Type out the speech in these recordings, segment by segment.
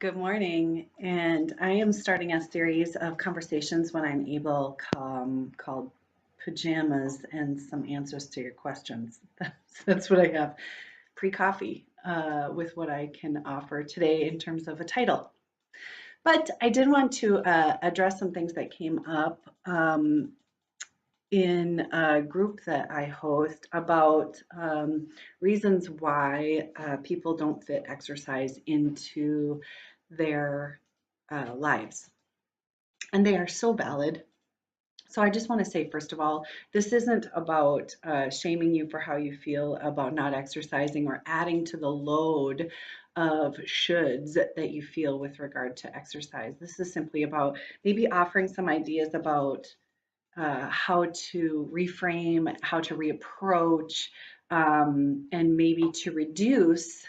Good morning, and I am starting a series of conversations when I'm able called Pajamas and some answers to your questions. That's what I have pre-coffee with what I can offer today in terms of a title. But I did want to address some things that came up in a group that I host about reasons why people don't fit exercise into their lives. And they are so valid. So I just want to say, first of all, this isn't about shaming you for how you feel about not exercising or adding to the load of shoulds that you feel with regard to exercise. This is simply about maybe offering some ideas about how to reframe, how to reapproach, and maybe to reduce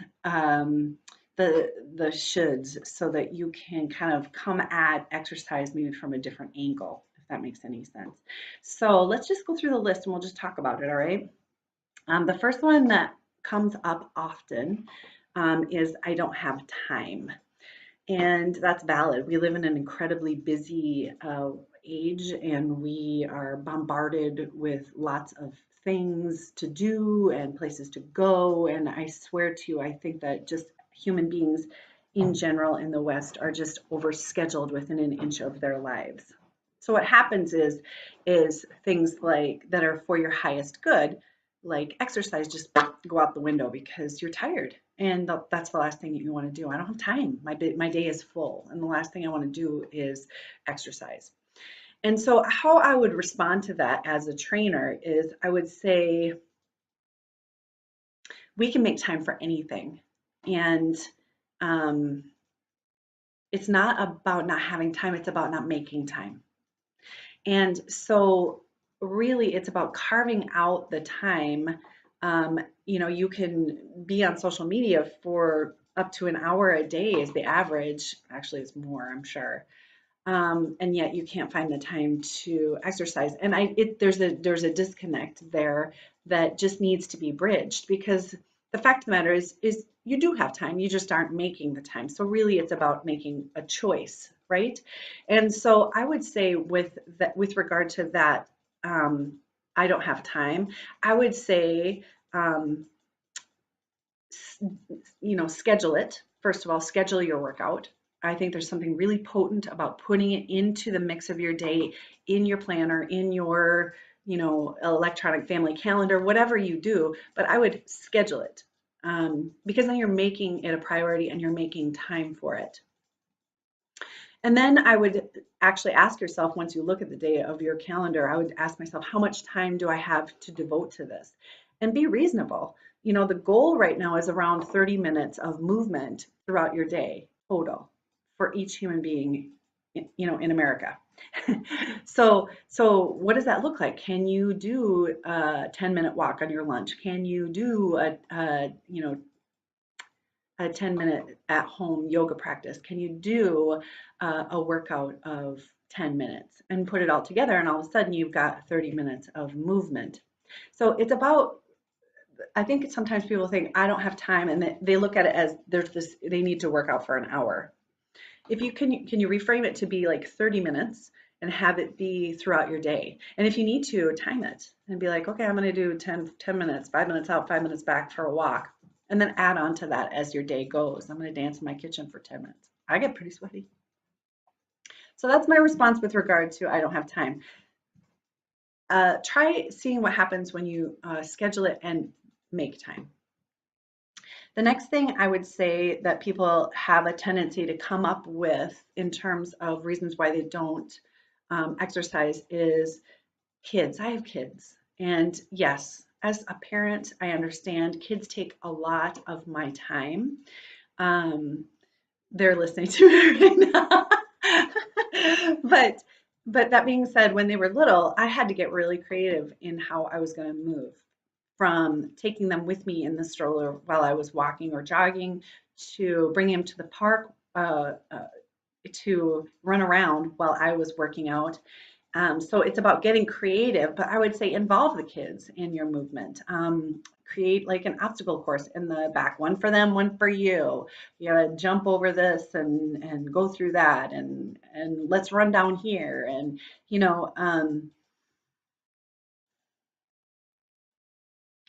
the shoulds so that you can kind of come at exercise maybe from a different angle, if that makes any sense. So let's just go through the list and we'll just talk about it, all right? The first one that comes up often is I don't have time. And that's valid. We live in an incredibly busy age and we are bombarded with lots of things to do and places to go. And I swear to you, I think that just human beings in general in the West are just overscheduled within an inch of their lives. So what happens is things like that are for your highest good, like exercise, just go out the window because you're tired. And that's the last thing that you want to do. I don't have time. My day is full. And the last thing I want to do is exercise. And so, how I would respond to that as a trainer is I would say we can make time for anything. And um, it's not about not having time, it's about not making time. And so, really, it's about carving out the time. You can be on social media for up to an hour a day is the average. Actually, it's more, I'm sure. And yet you can't find the time to exercise. And there's a disconnect there that just needs to be bridged because the fact of the matter is you do have time, you just aren't making the time. So really it's about making a choice, right? And so I would say with regard to that, I don't have time. I would say, um, schedule it. First of all, schedule your workout. I think there's something really potent about putting it into the mix of your day, in your planner, in your, electronic family calendar, whatever you do. But I would schedule it because then you're making it a priority and you're making time for it. And then I would actually ask yourself, once you look at the day of your calendar, I would ask myself, how much time do I have to devote to this? And be reasonable. The goal right now is around 30 minutes of movement throughout your day total for each human being, in America. So what does that look like? Can you do a 10-minute walk on your lunch? Can you do a 10-minute at home yoga practice? Can you do a workout of 10 minutes and put it all together? And all of a sudden you've got 30 minutes of movement. So it's about, I think sometimes people think I don't have time and they look at it as they need to work out for an hour. If you can you reframe it to be like 30 minutes and have it be throughout your day? And if you need to, time it and be like, okay, I'm going to do 10 minutes, 5 minutes out, 5 minutes back for a walk. And then add on to that as your day goes. I'm going to dance in my kitchen for 10 minutes. I get pretty sweaty. So that's my response with regard to I don't have time. Try seeing what happens when you schedule it and make time. The next thing I would say that people have a tendency to come up with in terms of reasons why they don't exercise is kids. I have kids. And yes, as a parent, I understand kids take a lot of my time. Um, they're listening to it right now. but that being said, when they were little, I had to get really creative in how I was going to move, from taking them with me in the stroller while I was walking or jogging, to bringing them to the park to run around while I was working out. So it's about getting creative, but I would say involve the kids in your movement. Create like an obstacle course in the back, one for them, one for you. You gotta jump over this and go through that, and let's run down here, and you know,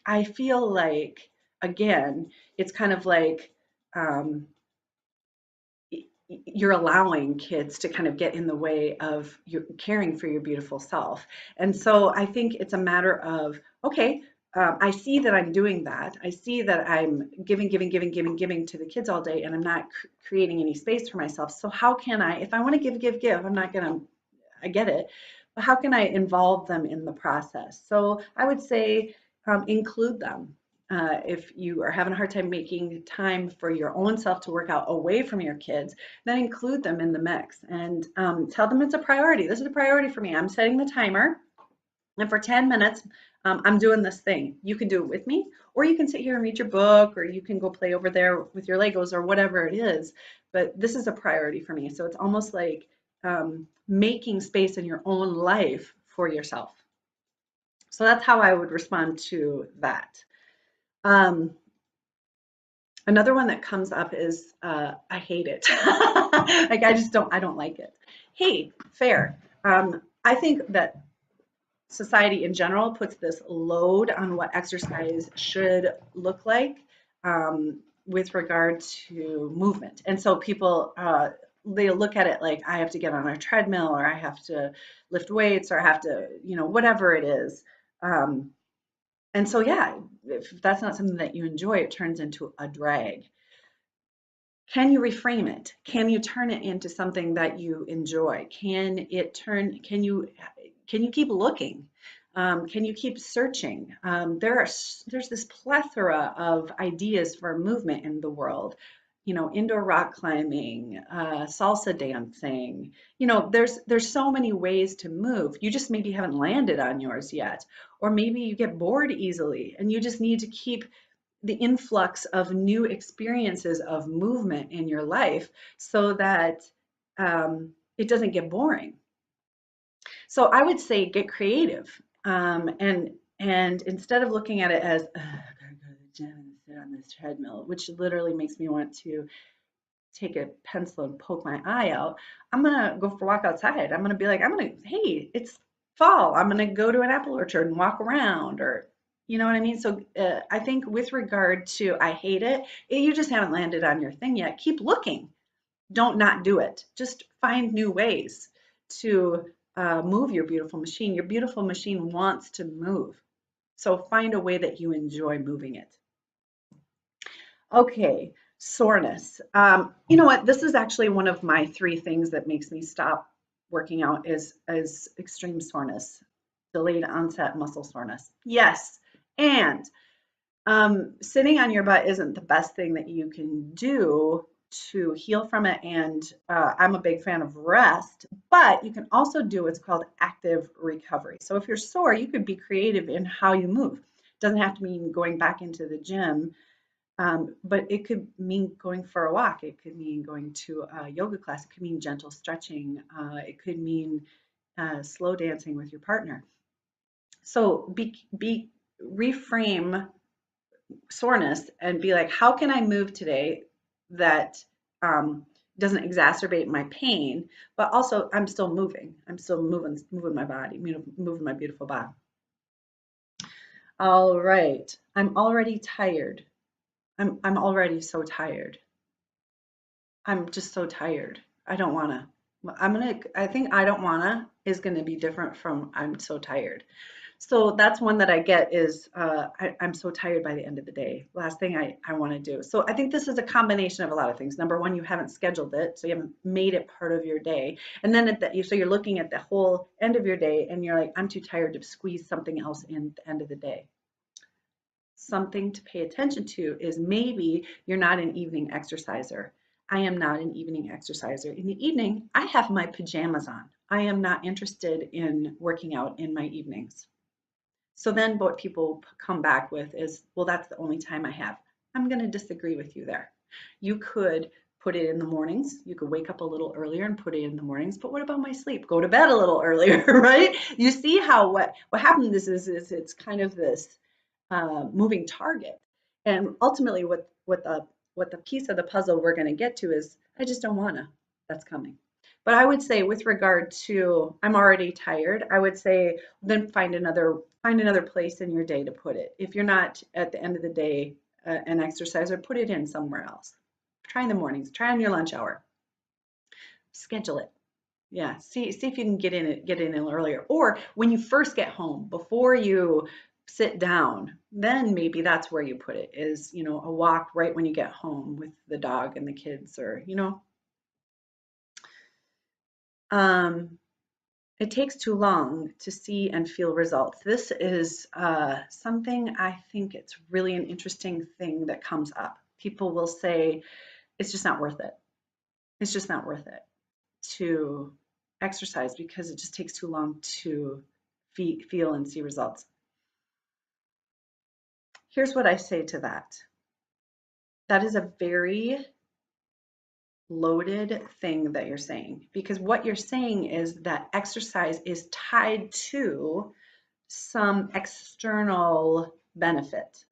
I feel like again, it's kind of like um, you're allowing kids to kind of get in the way of your caring for your beautiful self. And so I think it's a matter of, okay, I see that I'm doing that. I see that I'm giving to the kids all day, and I'm not creating any space for myself. So how can I, if I want to give, I'm not going to, I get it, but how can I involve them in the process? So I would say include them. If you are having a hard time making time for your own self to work out away from your kids, then include them in the mix and tell them it's a priority. This is a priority for me. I'm setting the timer, and for 10 minutes, I'm doing this thing. You can do it with me, or you can sit here and read your book, or you can go play over there with your Legos or whatever it is. But this is a priority for me. So it's almost like making space in your own life for yourself. So that's how I would respond to that. Um, Another one that comes up is I hate it. Like I don't like it. Hey, fair. I think that society in general puts this load on what exercise should look like with regard to movement. And so people, they look at it like I have to get on a treadmill, or I have to lift weights, or I have to, whatever it is. Um, and so, yeah, if that's not something that you enjoy, it turns into a drag. Can you reframe it? Can you turn it into something that you enjoy? Can you keep looking? Can you keep searching? There's this plethora of ideas for movement in the world. Indoor rock climbing, salsa dancing. There's so many ways to move. You just maybe haven't landed on yours yet, or maybe you get bored easily, and you just need to keep the influx of new experiences of movement in your life so that it doesn't get boring. So I would say get creative, and instead of looking at it as I gotta go to the gym and sit on this treadmill, which literally makes me want to take a pencil and poke my eye out, I'm gonna go for a walk outside. I'm gonna be like, hey, it's fall. I'm gonna go to an apple orchard and walk around, or you know what I mean? So I think with regard to I hate it, you just haven't landed on your thing yet. Keep looking. Don't not do it. Just find new ways to move your beautiful machine. Your beautiful machine wants to move. So find a way that you enjoy moving it. Okay, soreness. You know what? This is actually one of my three things that makes me stop working out is extreme soreness, delayed onset muscle soreness. Yes, and sitting on your butt isn't the best thing that you can do to heal from it. And I'm a big fan of rest, but you can also do what's called active recovery. So if you're sore, you could be creative in how you move. It doesn't have to mean going back into the gym, but it could mean going for a walk. It could mean going to a yoga class. It could mean gentle stretching. It could mean slow dancing with your partner. So reframe soreness and be like, how can I move today that doesn't exacerbate my pain, but also I'm still moving. I'm still moving my body, moving my beautiful body. All right. I'm already tired. I'm already so tired. I'm just so tired. I don't wanna. I think I don't wanna is gonna be different from I'm so tired. So that's one that I get is I'm so tired by the end of the day. Last thing I want to do. So I think this is a combination of a lot of things. Number one, you haven't scheduled it, so you haven't made it part of your day. And then so you're looking at the whole end of your day, and you're like, I'm too tired to squeeze something else in at the end of the day. Something to pay attention to is maybe you're not an evening exerciser. I am not an evening exerciser. In the evening, I have my pajamas on. I am not interested in working out in my evenings. So then what people come back with is, well, that's the only time I have. I'm going to disagree with you there. You could put it in the mornings. You could wake up a little earlier and put it in the mornings. But what about my sleep? Go to bed a little earlier, right? You see how what happens is it's kind of this moving target. And ultimately, what the piece of the puzzle we're going to get to is I just don't wanna. That's coming. But I would say with regard to I'm already tired, I would say then find another place in your day to put it. If you're not at the end of the day an exerciser, put it in somewhere else. Try in the mornings, try on your lunch hour. Schedule it. Yeah, see if you can get in earlier. Or when you first get home, before you sit down, then maybe that's where you put it is, a walk right when you get home with the dog and the kids or. Um, it takes too long to see and feel results. This is something I think it's really an interesting thing that comes up. People will say, it's just not worth it. It's just not worth it to exercise because it just takes too long to feel and see results. Here's what I say to that. That is a very loaded thing that you're saying because what you're saying is that exercise is tied to some external benefit.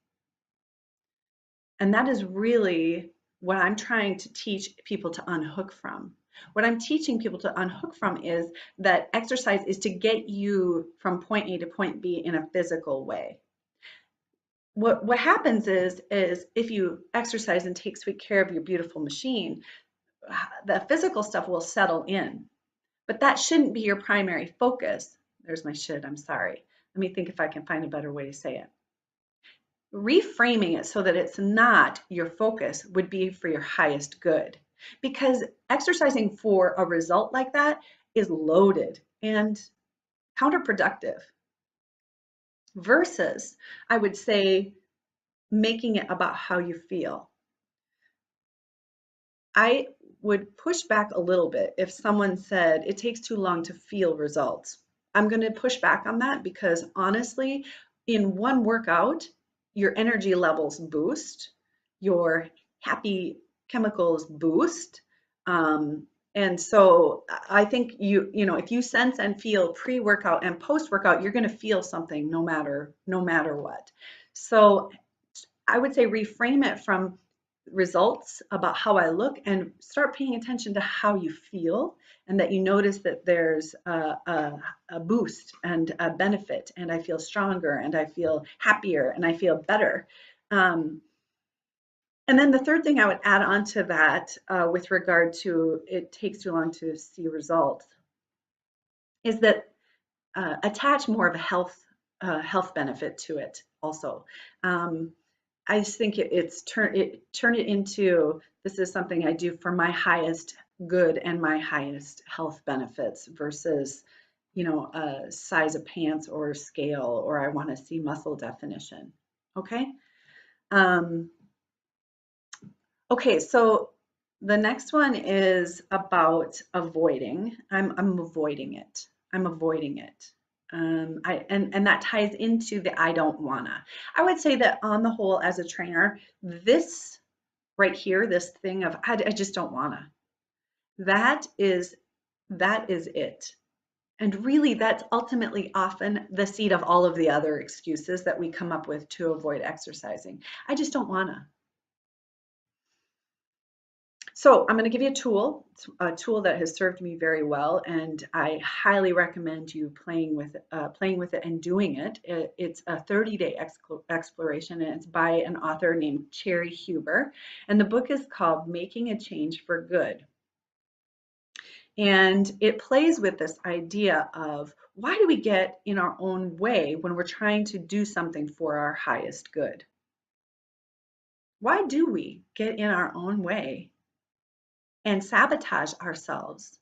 And that is really what I'm trying to teach people to unhook from. What I'm teaching people to unhook from is that exercise is to get you from point A to point B in a physical way. What happens is if you exercise and take sweet care of your beautiful machine, the physical stuff will settle in. But that shouldn't be your primary focus. There's my should, I'm sorry. Let me think if I can find a better way to say it. Reframing it so that it's not your focus would be for your highest good. Because exercising for a result like that is loaded and counterproductive. Versus, I would say, making it about how you feel. I would push back a little bit if someone said it takes too long to feel results. I'm going to push back on that because honestly, in one workout, your energy levels boost, your happy chemicals boost. And so I think if you sense and feel pre-workout and post-workout, you're going to feel something no matter what. So I would say reframe it from results about how I look and start paying attention to how you feel and that you notice that there's a boost and a benefit and I feel stronger and I feel happier and I feel better. And then the third thing I would add on to that with regard to it takes too long to see results is that attach more of a health benefit to it also. I just think turn it into this is something I do for my highest good and my highest health benefits versus a size of pants or scale or I want to see muscle definition. Okay. Okay, so the next one is about avoiding. I'm avoiding it. I'm avoiding it. And that ties into the I don't wanna. I would say that on the whole, as a trainer, this right here, this thing of I just don't wanna, that is it. And really, that's ultimately often the seed of all of the other excuses that we come up with to avoid exercising. I just don't wanna. So I'm going to give you a tool. It's a tool that has served me very well, and I highly recommend you playing with it and doing it. It's a 30-day exploration, and it's by an author named Cherry Huber, and the book is called Making a Change for Good. And it plays with this idea of why do we get in our own way when we're trying to do something for our highest good? Why do we get in our own way and sabotage ourselves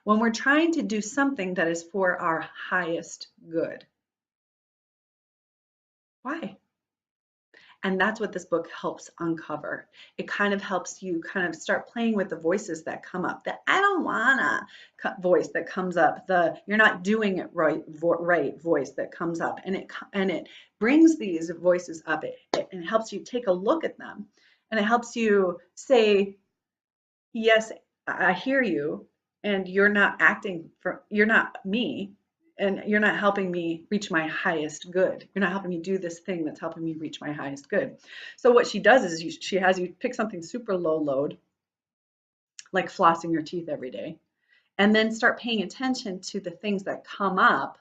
when we're trying to do something that is for our highest good? Why? And that's what this book helps uncover. It kind of helps you kind of start playing with the voices that come up. The I don't wanna voice that comes up. The you're not doing it right voice that comes up, and it brings these voices up. It helps you take a look at them, and it helps you say, yes, I hear you, and you're not acting for, you're not me, and you're not helping me reach my highest good. You're not helping me do this thing that's helping me reach my highest good. So what she does is she has you pick something super low load, like flossing your teeth every day, and then start paying attention to the things that come up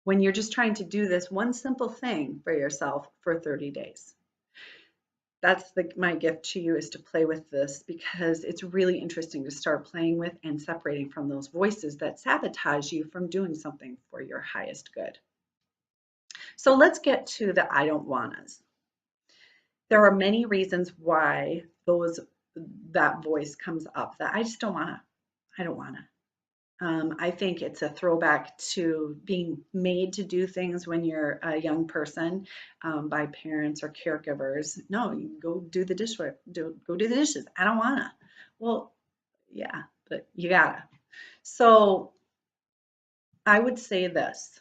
when you're just trying to do this one simple thing for yourself for 30 days. That's my gift to you, is to play with this, because it's really interesting to start playing with and separating from those voices that sabotage you from doing something for your highest good. So let's get to the I don't wannas. There are many reasons why that voice comes up, that I just don't wanna. I don't wanna. I think it's a throwback to being made to do things when you're a young person, by parents or caregivers. No, you go do the dishwasher, go do the dishes. I don't wanna. Well, yeah, but you gotta. So I would say this.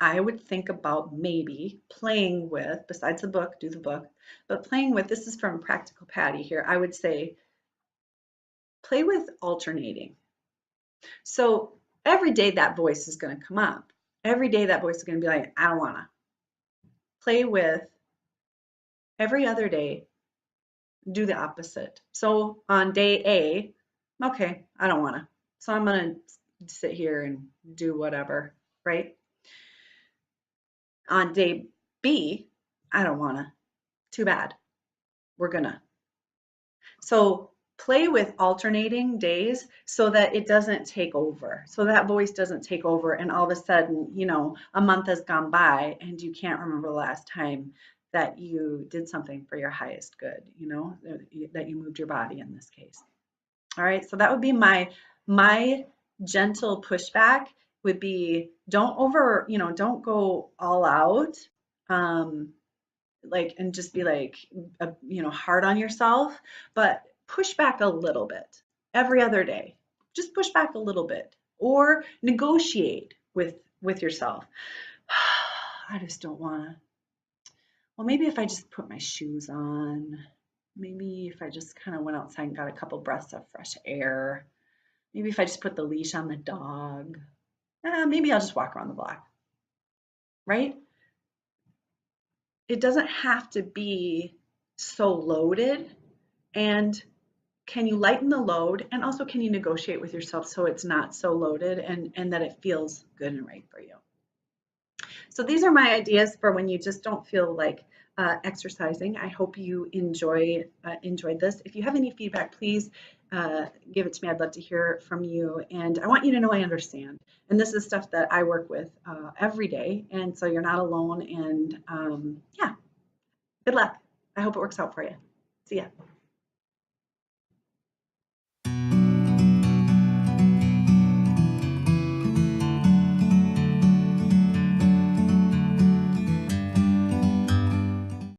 I would think about maybe playing with, besides the book, do the book, but playing with, this is from Practical Patty here. I would say play with alternating. So every day that voice is going to come up. Every day that voice is going to be like, I don't want to. Play with every other day, do the opposite. So on day A, okay, I don't want to. So I'm going to sit here and do whatever, right? On day B, I don't want to. Too bad. We're going to. So play with alternating days so that it doesn't take over. So that voice doesn't take over, and all of a sudden, a month has gone by and you can't remember the last time that you did something for your highest good, that you moved your body in this case. All right, so that would be my gentle pushback, would be don't go all out. Like, and just be like, hard on yourself, but push back a little bit every other day. Just push back a little bit, or negotiate with yourself. I just don't want to. Well, maybe if I just put my shoes on, maybe if I just kind of went outside and got a couple breaths of fresh air, maybe if I just put the leash on the dog, maybe I'll just walk around the block, right? It doesn't have to be so loaded. And can you lighten the load, and also can you negotiate with yourself so it's not so loaded, and that it feels good and right for you? So these are my ideas for when you just don't feel like exercising. I hope you enjoyed this. If you have any feedback, please give it to me. I'd love to hear from you, and I want you to know I understand. And this is stuff that I work with every day, and so you're not alone. And yeah, good luck. I hope it works out for you. See ya.